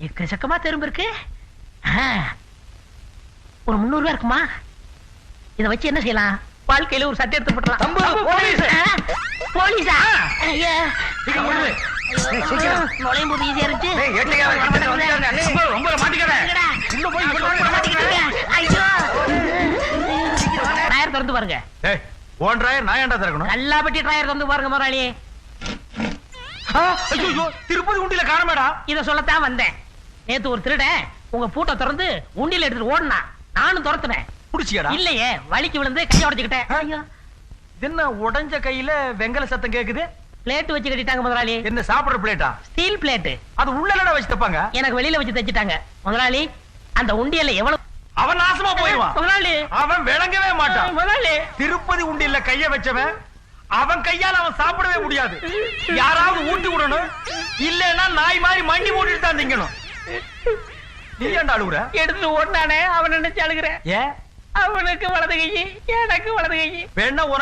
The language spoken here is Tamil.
எக்கச்சக்கமா திரும்ப இருக்கு. ஒரு 300 ரூபாய் இருக்குமா? இத வச்சு என்ன செய்யலாம்? வாழ்க்கையில ஒரு சட்டை எடுத்து போடலாம். போலீஸா? நுழையும் போது ஈஸியா இருந்துச்சு. டயர் திறந்து பாருங்க. நல்லா பட்டி டயர் திறந்து பாருங்க முதலாளி. திருப்பதி உண்டியில காணமேடா. இத சொல்லத்தான் வந்தேன். நேத்து ஒரு திருடன் உங்க பூட்டை திறந்து உண்டியில எடுத்துட்டு ஓடுனா, நானும் துரத்துனேன். புடிச்சியடா? இல்லையே, வலிக்கு விழுந்து கையை உடைச்சுக்கிட்டேன். என்ன உடைஞ்ச கையில வெங்கல சத்தம் கேக்குது? பிளேட் வச்சு கட்டிட்டாங்க முதலாளி. என்ன சாப்பிடுற பிளேட்டா? Steel plate. அது உள்ளலடா வச்சு தப்பாங்க. எனக்கு வெளியில வச்சு தச்சிட்டாங்க முதலாளி. அந்த உண்டியல்ல எவ்வளவு அவன் நாசமா போயிடுவான் முதலாளி. அவன் விளங்கவே மாட்டான் முதலாளி. திருப்பதி உண்டியல்ல கைய வச்சவன் அவன் கையால அவன் சாப்பிடவே முடியாது. யாராவது ஊட்டி விடணும், இல்லன்னா நாய் மாதிரி மண்டி போட்டுட்டு தான் திங்கணும். நீ ஏன்டா அழுகுற? எடுத்து ஓடுனானே அவன் நினைச்சு அழுகுறேன். ஏன்? அவனுக்கு வலது கை, எனக்கு வலது கை. வேணா உனக்கு